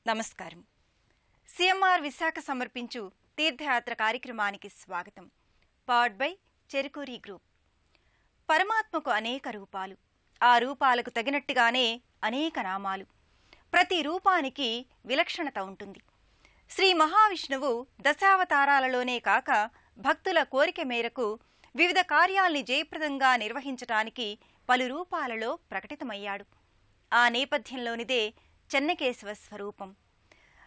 నమస్కారం. సిఎంఆర్ విశాఖ సమర్పించు తీర్థయాత్ర కార్యక్రమానికి స్వాగతం. Powered by Cherukuri group. పరమాత్మకు అనేక రూపాలు, ఆ రూపాలకు తగినట్టుగానే అనేక నామాలు. ప్రతి రూపానికి విలక్షణత ఉంటుంది. శ్రీ మహావిష్ణువు దశావతారాలలోనే కాక భక్తుల కోరిక మేరకు వివిధ కార్యాల్ని జయప్రదంగా నిర్వహించటానికి పలు రూపాలలో ప్రకటితమయ్యాడు. ఆ నేపథ్యంలోనిదే చెన్నకేశవ స్వరూపం.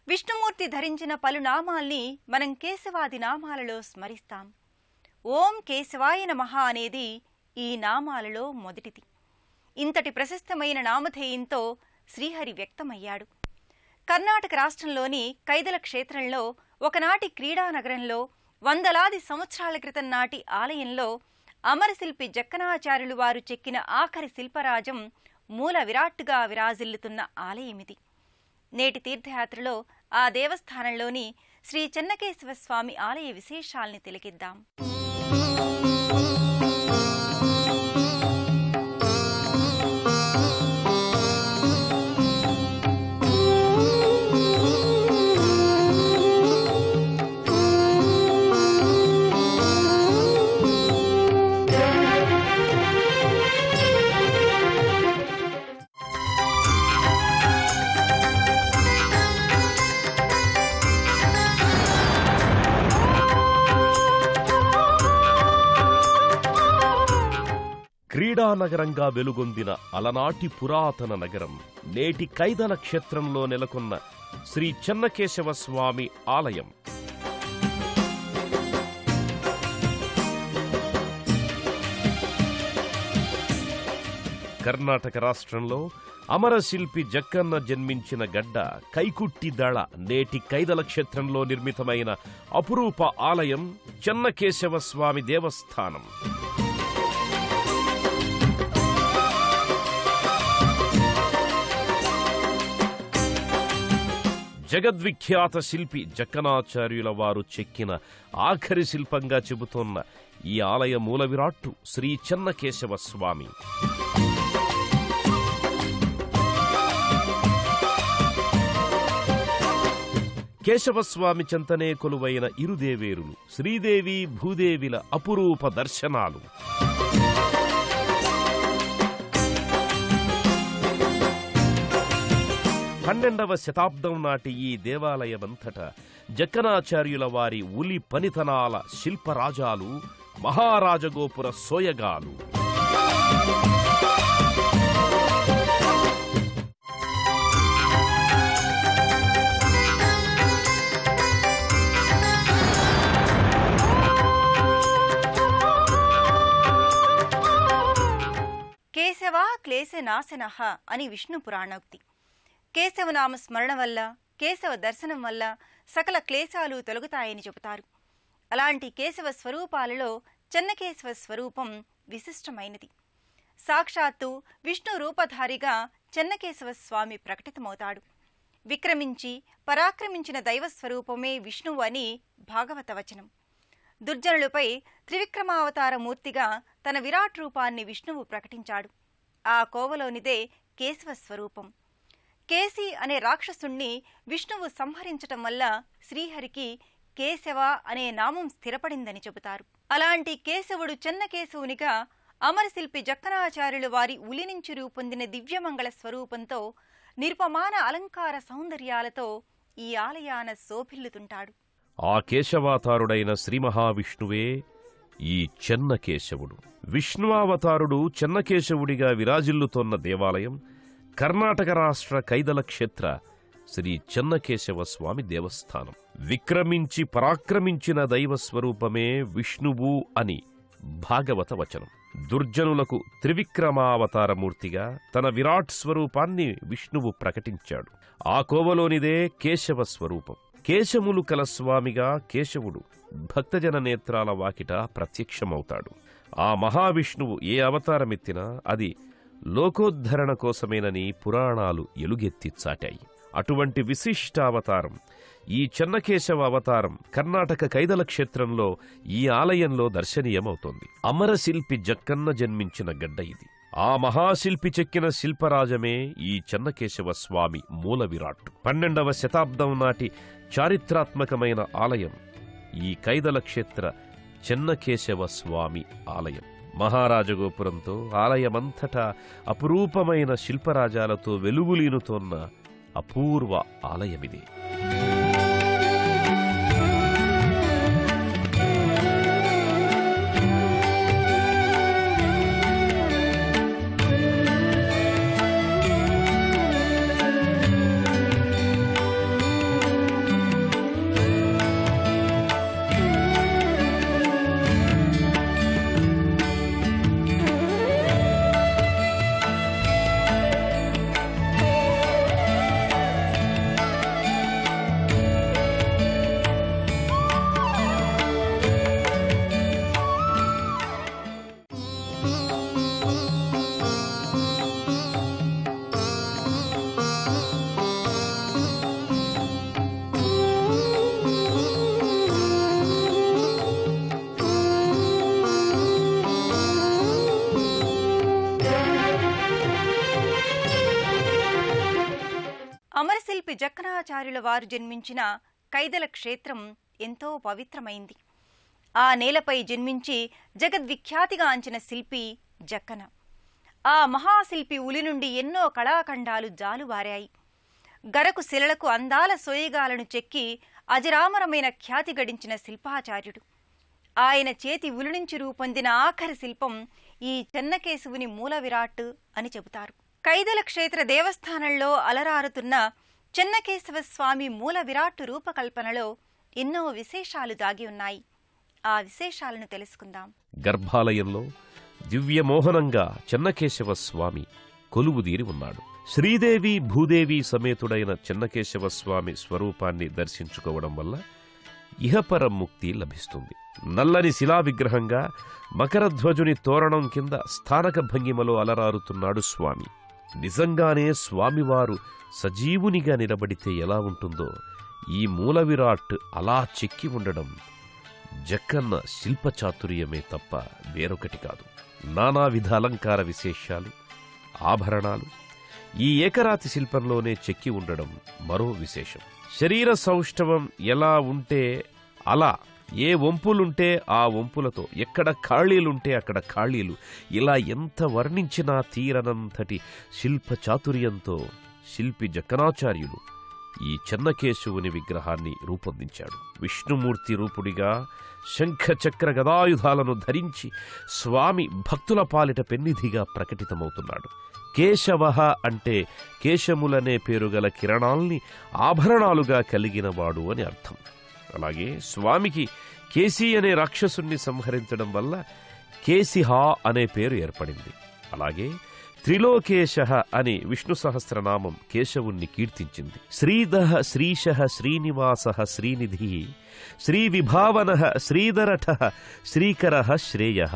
విష్ణుమూర్తి ధరించిన పలు నామాల్ని మనం కేశవాది నామాలలో స్మరిస్తాం. ఓం కేశవాయ నమః అనేది ఈ నామాలలో మొదటిది. ఇంతటి ప్రశస్తమైన నామధేయంతో శ్రీహరి వ్యక్తమయ్యాడు. కర్ణాటక రాష్ట్రంలోని కైదల క్షేత్రంలో ఒకనాటి క్రీడానగరంలో వందలాది సంవత్సరాల క్రితం నాటి ఆలయంలో అమరశిల్పి జక్కనాచార్యులు వారు చెక్కిన ఆఖరి శిల్పరాజం మూల విరాట్టుగా విరాజిల్లుతున్న ఆలయమిది. నేటి తీర్థయాత్రలో ఆ దేవస్థానంలోని శ్రీ చెన్నకేశవ స్వామి ఆలయ విశేషాల్ని తిలకిద్దాం. క్రీడానగరంగా వెలుగొందిన అలనాటి పురాతన నగరం నేటి కైదల క్షేత్రంలో నెలకొన్న శ్రీ చెన్నకేశవ స్వామి ఆలయం. కర్ణాటక రాష్ట్రంలో అమరశిల్పి జక్కన్న జన్మించిన గడ్డ కైకుట్టిదళ నేటి కైదల క్షేత్రంలో నిర్మితమైన అపురూప ఆలయం చెన్నకేశవ స్వామి దేవస్థానం. జగద్విఖ్యాత శిల్పి జక్కనాచార్యుల వారు చెక్కిన ఆఖరి శిల్పంగా చెబుతోన్న ఈ ఆలయ మూల విరాట్టు శ్రీ చెన్నకేశవ స్వామి. కేశవస్వామి చెంతనే కొలువైన ఇరుదేవేరులు శ్రీదేవి భూదేవిల అపురూప దర్శనాలు. పన్నెండవ శతాబ్దం నాటి ఈ దేవాలయమంతటా జక్కనాచార్యుల వారి ఉలి పనితనాల శిల్పరాజాలు, మహారాజగోపుర సోయగాలు. కేశవ క్లేశనాశనః అని విష్ణు పురాణోక్తి. కేశవనామ స్మరణ వల్ల, కేశవ దర్శనం వల్ల సకల క్లేశాలు తొలగుతాయని చెబుతారు. అలాంటి కేశవ స్వరూపాలలో చెన్నకేశవ స్వరూపం విశిష్టమైనది. సాక్షాత్తు విష్ణు రూపధారిగా చెన్నకేశవ స్వామి ప్రకటితమవుతాడు. విక్రమించి పరాక్రమించిన దైవస్వరూపమే విష్ణువు అని భాగవత వచనం. దుర్జనులపై త్రివిక్రమావతార మూర్తిగా తన విరాట్ రూపాన్ని విష్ణువు ప్రకటించాడు. ఆ కోవలోనిదే కేశవ స్వరూపం. కేసి అనే రాక్షసుణ్ణి విష్ణువు సంహరించటం వల్ల శ్రీహరికి కేశవ అనే నామం స్థిరపడిందని చెబుతారు. అలాంటి కేశవుడు చెన్నకేశవునిగా అమరశిల్పి జక్కనాచార్యులు వారి ఉలి నుంచి రూపొందిన దివ్యమంగళ స్వరూపంతో నిరుపమాన అలంకార సౌందర్యాలతో ఈ ఆలయాన శోభిల్లుతుంటాడు. ఆ కేశవాతారుడైన శ్రీ మహావిష్ణువే ఈ చెన్నకేశవుడు. విష్ణువావతారుడు చెన్నకేశవుడిగా విరాజిల్లుతోన్న దేవాలయం కర్ణాటక రాష్ట్ర కైదల క్షేత్ర శ్రీ చెన్నకేశవ స్వామి దేవస్థానం. విక్రమించి పరాక్రమించిన దైవస్వరూపమే విష్ణువు అని భాగవత వచనం. దుర్జనులకు త్రివిక్రమావతారమూర్తిగా తన విరాట్ స్వరూపాన్ని విష్ణువు ప్రకటించాడు. ఆ కోవలోనిదే కేశవ స్వరూపం. కేశములు కల స్వామిగా కేశవుడు భక్తజన నేత్రాల వాకిట ప్రత్యక్షమవుతాడు. ఆ మహావిష్ణువు ఏ అవతారమెత్తినా అది లోకోద్ధరణ కోసమేనని పురాణాలు ఎలుగెత్తి చాటాయి. అటువంటి విశిష్టావతారం ఈ చెన్నకేశవ అవతారం కర్ణాటక కైదల క్షేత్రంలో ఈ ఆలయంలో దర్శనీయమవుతోంది. అమరశిల్పి జక్కన్న జన్మించిన గడ్డ ఇది. ఆ మహాశిల్పి చెక్కిన శిల్పరాజమే ఈ చెన్నకేశవ స్వామి మూల విరాట్టు. 12వ శతాబ్దం నాటి చారిత్రాత్మకమైన ఆలయం ఈ కైదల క్షేత్ర చెన్నకేశవ స్వామి ఆలయం. మహారాజగోపురంతో ఆలయమంతటా అపురూపమైన శిల్పరాజాలతో వెలుగులీనుతోన్న అపూర్వ ఆలయమిది. అమరశిల్పి జక్కనాచార్యుల వారు జన్మించిన కైదల క్షేత్రం ఎంతో పవిత్రమైంది. ఆ నేలపై జన్మించి జగద్విఖ్యాతిగాంచిన శిల్పి జక్కన. ఆ మహాశిల్పి ఉలి నుండి ఎన్నో కళాఖండాలు జాలువారాయి. గరకు శిలలకు అందాల సోయగాలను చెక్కి అజరామరమైన ఖ్యాతి గడించిన శిల్పాచార్యుడు. ఆయన చేతి ఉలి నుంచి రూపొందిన ఆఖరి శిల్పం ఈ చెన్నకేశవుని మూల విరాట్ అని చెబుతారు. కైదల క్షేత్ర దేవస్థానంలో అలరారుతున్న చెన్నకేశవ స్వామి మూల విరాట్టు రూపకల్పనలో ఎన్నో విశేషాలు దాగి ఉన్నాయి. ఆ విశేషాలను తెలుసుకుందాం. గర్భాలయంలో దివ్యమోహనంగా చెన్నకేశవ స్వామి కొలువుదీరి ఉన్నాడు. శ్రీదేవి భూదేవి సమేతుడైన చెన్నకేశవ స్వామి స్వరూపాన్ని దర్శించుకోవడం వల్ల ఇహపర ముక్తి లభిస్తుంది. నల్లని శిలా విగ్రహంగా మకరధ్వజుని తోరణం కింద స్థానక భంగిమలో అలరారుతున్నాడు స్వామి. నిజంగానే స్వామివారు సజీవునిగా నిలబడితే ఎలా ఉంటుందో ఈ మూల విరాట్ అలా చెక్కి ఉండడం జక్కన్న శిల్పచాతుర్యమే తప్ప వేరొకటి కాదు. నానావిధ అలంకార విశేషాలు, ఆభరణాలు ఈ ఏకరాతి శిల్పంలోనే చెక్కి ఉండడం మరో విశేషం. శరీర సౌష్ఠవం ఎలా ఉంటే అలా, ఏ వంపులుంటే ఆ వంపులతో, ఎక్కడ ఖాళీలుంటే అక్కడ ఖాళీలు, ఇలా ఎంత వర్ణించినా తీరనంతటి శిల్ప చాతుర్యంతో శిల్పి జక్కనాచార్యులు ఈ చెన్నకేశవుని విగ్రహాన్ని రూపొందించాడు. విష్ణుమూర్తి రూపుడిగా శంఖ చక్ర గదాయుధాలను ధరించి స్వామి భక్తుల పాలిట పెన్నిధిగా ప్రకటితమవుతున్నాడు. కేశవః అంటే కేశములనే పేరుగల కిరణాల్ని ఆభరణాలుగా కలిగినవాడు అని అర్థం. అలాగే స్వామికి కేసి అనే రాక్షసుణ్ణి సంహరించడం వల్ల కేసిహ అనే పేరు ఏర్పడింది. అలాగే త్రిలోకేశః అని విష్ణు సహస్రనామం కేశవుణ్ణి కీర్తించింది. శ్రీధః శ్రీశః శ్రీనివాసః శ్రీనిధిః శ్రీవిభావనః శ్రీధరఠః శ్రీకరః శ్రేయః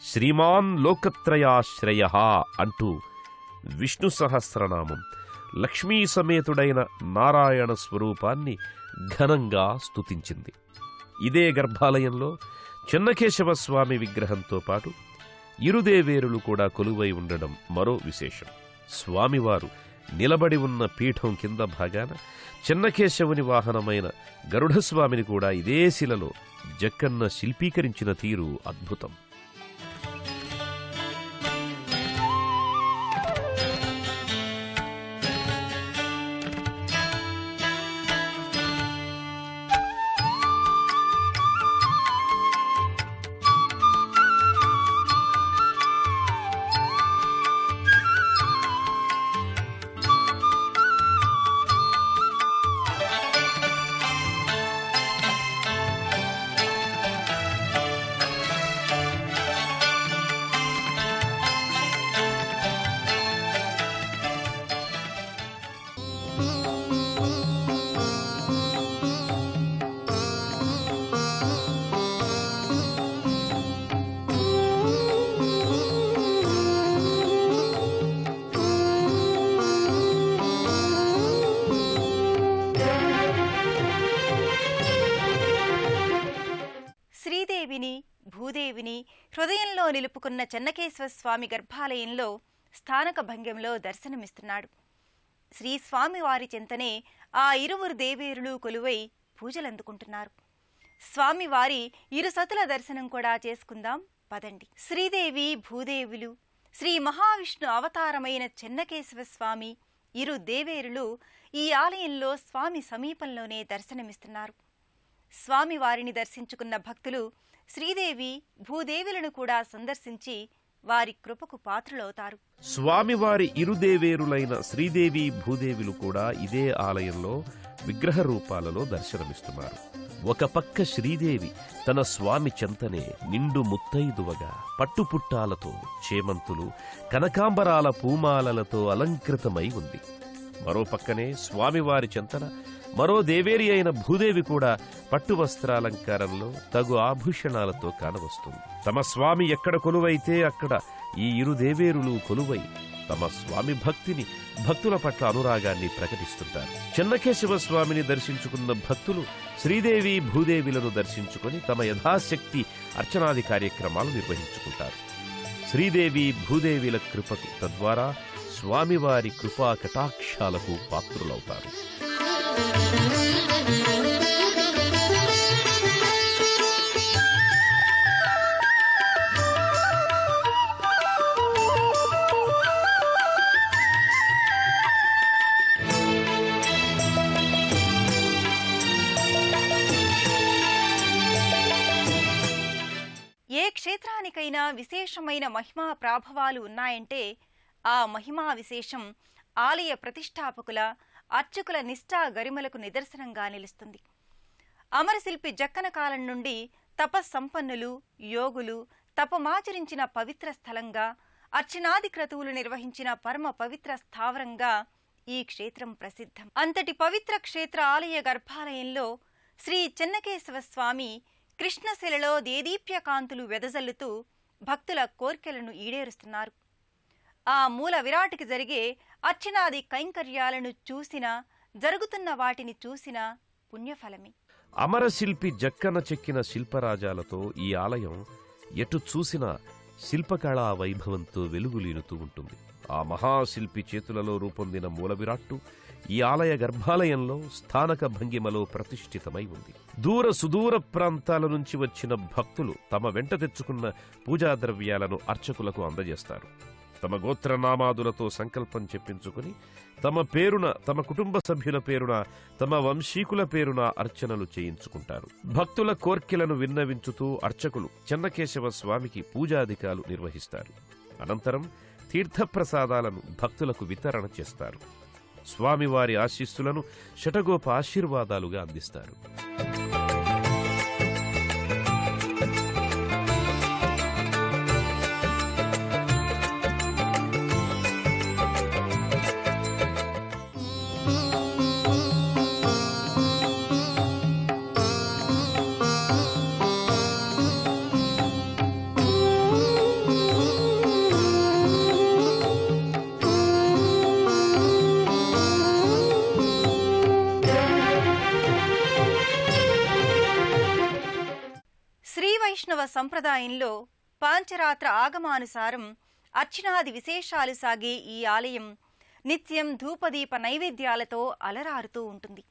శ్రీమాన్ లోకత్రయాశ్రయః అంటూ విష్ణు సహస్రనామం లక్ష్మీ సమేతుడైన నారాయణ స్వరూపాన్ని ఘనంగా స్తుతించింది. ఇదే గర్భాలయంలో చెన్నకేశవ స్వామి విగ్రహంతో పాటు ఇరుదేవేరులు కూడా కొలువై ఉండడం మరో విశేషం. స్వామివారు నిలబడి ఉన్న పీఠం కింద భాగాన చెన్నకేశవుని వాహనమైన గరుడస్వామిని కూడా ఇదే శిలలో జక్కన్న శిల్పీకరించిన తీరు అద్భుతం. నిలుపుకున్న చెన్నకేశవ స్వామి గర్భాలయంలో స్థానక భంగ్యంలో దర్శనమిస్తున్నాడు. శ్రీ స్వామివారి చెంతనే ఆ ఇరువురు దేవేరులు కొలువై పూజలందుకుంటున్నారు. స్వామివారి ఇరుసతుల దర్శనం కూడా చేసుకుందాం పదండి. శ్రీదేవి భూదేవులు, శ్రీ మహావిష్ణు అవతారమైన చెన్నకేశవ స్వామి ఇరు దేవేరులు ఈ ఆలయంలో స్వామి సమీపంలోనే దర్శనమిస్తున్నారు. స్వామివారిని దర్శించుకున్న భక్తులు శ్రీదేవి భూదేవులను కూడా సందర్శించి వారి కృపకు పాత్రులవుతారు. స్వామివారి ఇరుదేవేరులైన శ్రీదేవి భూదేవులు కూడా ఇదే ఆలయంలో విగ్రహ రూపాలలో దర్శనమిస్తున్నారు. ఒక పక్క శ్రీదేవి తన స్వామి చెంతనే నిండు ముత్తైదువగా పట్టుపుట్టాలతో, చేమంతులు, కనకాంబరాల పూమాలలతో అలంకృతమై ఉంది. మరో పక్కనే స్వామివారి చెంతన మరో దేవేరి అయిన భూదేవి కూడా పట్టు వస్త్రాలంకారంలో తగు ఆభూషణాలతో కానవస్తుంది. తమ స్వామి ఎక్కడ కొలువైతే అక్కడ ఈ ఇరు దేవేరులు కొలువై తమ స్వామి భక్తిని, భక్తుల పట్ల అనురాగాన్ని ప్రకటిస్తుంటారు. చెన్నకేశవ స్వామిని దర్శించుకున్న భక్తులు శ్రీదేవి భూదేవిలను దర్శించుకుని తమ యథాశక్తి అర్చనాది కార్యక్రమాలు నిర్వహించుకుంటారు. శ్రీదేవి భూదేవిల కృపకు, తద్వారా స్వామివారి కృపా కటాక్షాలకు పాత్రులవుతారు. ఏ క్షేత్రానికైనా విశేషమైన మహిమా ప్రాభవాలు ఉన్నాయంటే ఆ మహిమా విశేషం ఆలయ ప్రతిష్టాపకుల, అర్చకుల నిష్ఠా గరిమలకు నిదర్శనంగా నిలుస్తుంది. అమరశిల్పి జక్కన కాలం నుండి తపస్సంపన్నులు, యోగులు తపమాచరించిన పవిత్ర స్థలంగా, అర్చనాది క్రతువులు నిర్వహించిన పరమ పవిత్ర స్థావరంగా ఈ క్షేత్రం ప్రసిద్ధం. అంతటి పవిత్ర క్షేత్ర ఆలయ గర్భాలయంలో శ్రీ చెన్నకేశవ స్వామి కృష్ణశిలలో దేదీప్యకాంతులు వెదజల్లుతూ భక్తుల కోర్కెలను ఈడేరుస్తున్నారు. ఆ మూల విరాటికి జరిగే అర్చనాది కైంకర్యాలను చూసినా, జరుగుతున్న వాటిని చూసినా పుణ్యఫలమే. అమరశిల్పి జక్కన చెక్కిన శిల్పరాజాలతో ఈ ఆలయం ఎటు చూసినా శిల్పకళా వైభవంతో వెలుగులీనుతూ ఉంటుంది. ఆ మహాశిల్పి చేతులలో రూపొందిన మూల విరాట్టు ఈ ఆలయ గర్భాలయంలో స్థానక భంగిమలో ప్రతిష్ఠితమై ఉంది. దూర సుదూర ప్రాంతాల నుంచి వచ్చిన భక్తులు తమ వెంట తెచ్చుకున్న పూజా ద్రవ్యాలను అర్చకులకు అందజేస్తారు. తమ గోత్రనామాదులతో సంకల్పం చెప్పించుకుని తమ పేరున, తమ కుటుంబ సభ్యుల పేరున, తమ వంశీకుల పేరున అర్చనలు చేయించుకుంటారు. భక్తుల కోర్కెలను విన్నవించుతూ అర్చకులు చెన్నకేశవ స్వామికి పూజాధికాలు నిర్వహిస్తారు. అనంతరం తీర్థప్రసాదాలను భక్తులకు వితరణ చేస్తారు. స్వామివారి ఆశీస్సులను శటగోప ఆశీర్వాదాలుగా అందిస్తారు. వైష్ణవ సంప్రదాయంలో పాంచరాత్ర ఆగమానుసారం అర్చనాది విశేషాలు సాగే ఈ ఆలయం నిత్యం ధూపదీప నైవేద్యాలతో అలరారుతూ ఉంటుంది.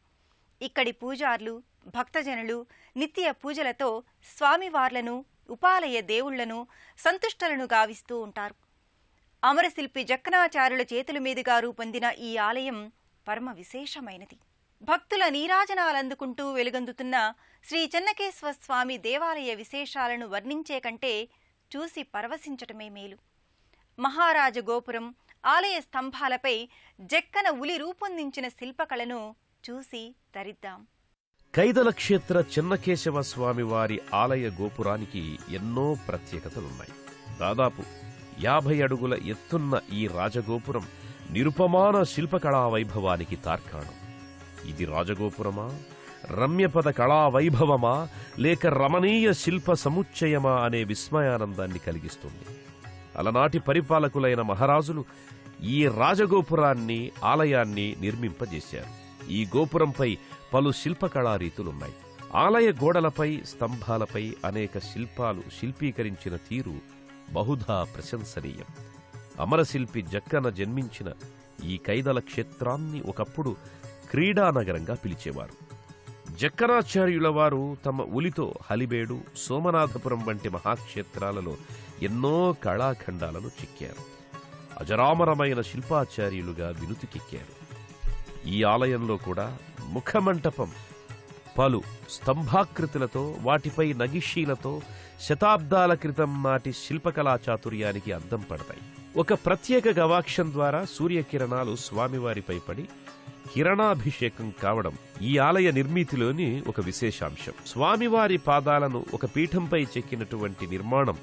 ఇక్కడి పూజార్లు, భక్తజనులు నిత్య పూజలతో స్వామివార్లను, ఉపాలయ దేవుళ్లను సంతుష్టలను గావిస్తూ ఉంటారు. అమరశిల్పి జక్కనాచార్యుల చేతుల మీదుగా రూపొందిన ఈ ఆలయం పరమ విశేషమైనది. భక్తుల నీరాజనాలందుకుంటూ వెలుగొందుతున్న శ్రీ చెన్నకేశవ స్వామి దేవాలయ విశేషాలను వర్ణించే కంటే చూసి పరవశించటమే మేలు. మహారాజ గోపురం, ఆలయ స్తంభాలపై జక్కన ఉలి రూపొందించిన శిల్పకళను చూసి తరిద్దాం. కైదల క్షేత్ర చెన్నకేశవ స్వామి వారి ఆలయ గోపురానికి ఎన్నో ప్రత్యేకతలున్నాయి. దాదాపు 50 అడుగుల ఎత్తున్న ఈ రాజగోపురం నిరుపమాన శిల్పకళా వైభవానికి తార్కాణం. ఇది రాజగోపురమా, రమ్యపద కళా వైభవమా, లేక రమణీయ శిల్ప సముచ్చయమా అనే విస్మయానందాన్ని కలిగిస్తుంది. అలనాటి పరిపాలకులైన మహారాజులు ఈ రాజగోపురాన్ని, ఆలయాన్ని నిర్మింపజేశారు. ఈ గోపురంపై పలు శిల్పకళారీతులున్నాయి. ఆలయ గోడలపై, స్తంభాలపై అనేక శిల్పాలు శిల్పీకరించిన తీరు బహుధా ప్రశంసనీయం. అమరశిల్పి జక్కన జన్మించిన ఈ కైదల క్షేత్రాన్ని ఒకప్పుడు క్రీడానగరంగా పిలిచేవారు. జక్కనాచార్యుల వారు తమ ఉలితో హలిబేడు, సోమనాథపురం వంటి మహాక్షేత్రాలలో ఎన్నో కళాఖండాలను చెక్కారు. అజరామరమైన శిల్పాచార్యులుగా వినుతికెక్కారు. ఈ ఆలయంలో కూడా ముఖమంటపం పలు స్తంభాకృతులతో, వాటిపై నగిషీలతో శతాబ్దాల క్రితం నాటి శిల్పకళా చాతుర్యానికి అద్దం పడతాయి. ఒక ప్రత్యేక గవాక్షం ద్వారా సూర్యకిరణాలు స్వామివారిపై పడి కిరణాభిషేకం కావడం ఈ ఆలయ నిర్మితిలోని ఒక విశేషాంశం. స్వామివారి పాదాలను ఒక పీఠంపై చెక్కినటువంటి నిర్మాణం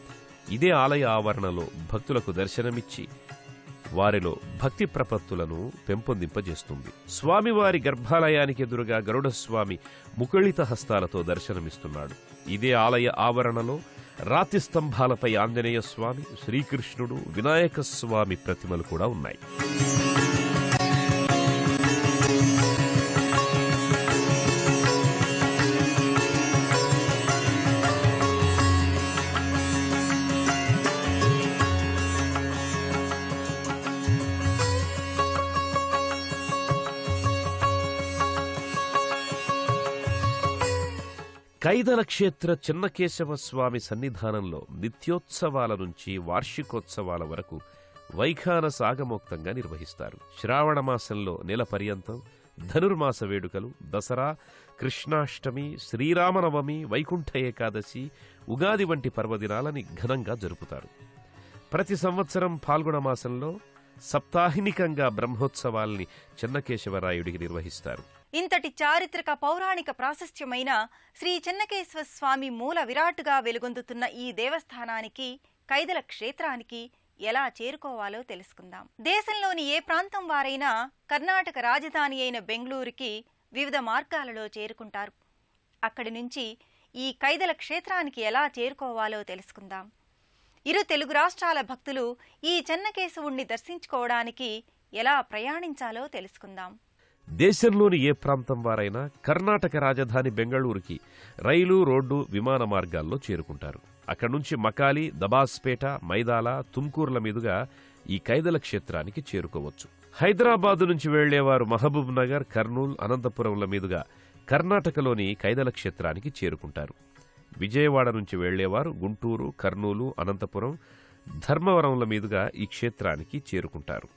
ఇదే ఆలయ ఆవరణలో భక్తులకు దర్శనమిచ్చి వారిలో భక్తి ప్రపత్తులను పెంపొందింపజేస్తుంది. స్వామివారి గర్భాలయానికి ఎదురుగా గరుడస్వామి ముకుళిత హస్తాలతో దర్శనమిస్తున్నాడు. ఇదే ఆలయ ఆవరణలో రాతి స్తంభాలపై ఆంజనేయ స్వామి, శ్రీకృష్ణుడు, వినాయక స్వామి ప్రతిమలు కూడా ఉన్నాయి. కైదల క్షేత్ర చెన్నకేశవ స్వామి సన్నిధానంలో నిత్యోత్సవాల నుంచి వార్షికోత్సవాల వరకు వైఖానస ఆగమోక్తంగా నిర్వహిస్తారు. శ్రావణమాసంలో నెల పర్యంతం ధనుర్మాస వేడుకలు, దసరా, కృష్ణాష్టమి, శ్రీరామనవమి, వైకుంఠ ఏకాదశి, ఉగాది వంటి పర్వదినాలని ఘనంగా జరుపుతారు. ప్రతి సంవత్సరం ఫాల్గుణ మాసంలో సప్తాహినికంగా బ్రహ్మోత్సవాల్ని చెన్నకేశవరాయుడికి నిర్వహిస్తారు. ఇంతటి చారిత్రక పౌరాణిక ప్రాశస్త్యమైన శ్రీ చెన్నకేశవ స్వామి మూల విరాట్టుగా వెలుగొందుతున్న ఈ దేవస్థానానికి, కైదల క్షేత్రానికి ఎలా చేరుకోవాలో తెలుసుకుందాం. దేశంలోని ఏ ప్రాంతం వారైనా కర్ణాటక రాజధాని అయిన బెంగళూరుకి వివిధ మార్గాలలో చేరుకుంటారు. అక్కడి నుంచి ఈ కైదల క్షేత్రానికి ఎలా చేరుకోవాలో తెలుసుకుందాం. ఇరు తెలుగు రాష్ట్రాల భక్తులు ఈ చెన్నకేశవుణ్ణి దర్శించుకోవడానికి ఎలా ప్రయాణించాలో తెలుసుకుందాం. దేశంలోని ఏ ప్రాంతం వారైనా కర్ణాటక రాజధాని బెంగళూరుకి రైలు, రోడ్డు, విమాన మార్గాల్లో చేరుకుంటారు. అక్కడి నుంచి మకాలి, దబాస్పేట, మైదాల, తుమ్కూర్ల మీదుగా ఈ కైదల క్షేత్రానికి చేరుకోవచ్చు. హైదరాబాదు నుంచి వెళ్లేవారు మహబూబ్ నగర్, కర్నూలు, అనంతపురంల మీదుగా కర్ణాటకలోని కైదల క్షేత్రానికి చేరుకుంటారు. విజయవాడ నుంచి వెళ్లేవారు గుంటూరు, కర్నూలు, అనంతపురం, ధర్మవరంల మీదుగా ఈ క్షేత్రానికి చేరుకుంటారు.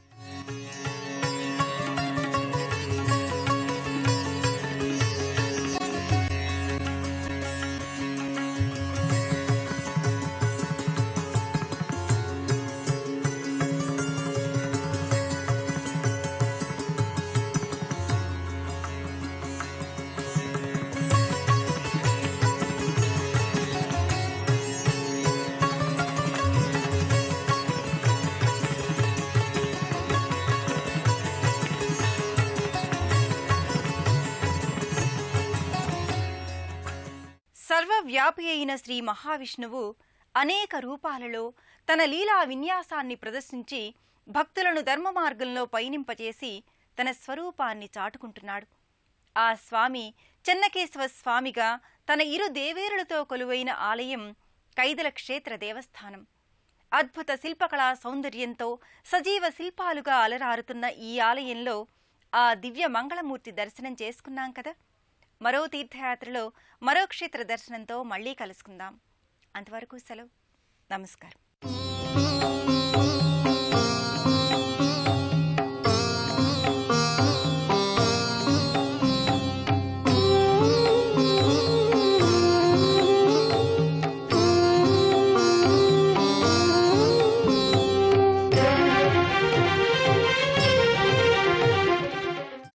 సర్వవ్యాపి అయిన శ్రీ మహావిష్ణువు అనేక రూపాలలో తన లీలా విన్యాసాన్ని ప్రదర్శించి భక్తులను ధర్మ మార్గంలో పయనింపచేసి తన స్వరూపాన్ని చాటుకుంటున్నాడు. ఆ స్వామి చెన్నకేశవ స్వామిగా తన ఇరు దేవేరులతో కొలువైన ఆలయం కైదల క్షేత్ర దేవస్థానం. అద్భుత శిల్పకళా సౌందర్యంతో సజీవ శిల్పాలుగా అలరారుతున్న ఈ ఆలయంలో ఆ దివ్య మంగళమూర్తి దర్శనం చేసుకున్నాం కదా. మరో తీర్థయాత్రలో మరో క్షేత్ర దర్శనంతో మళ్లీ కలుసుకుందాం. అంతవరకు సెలవు. నమస్కారం.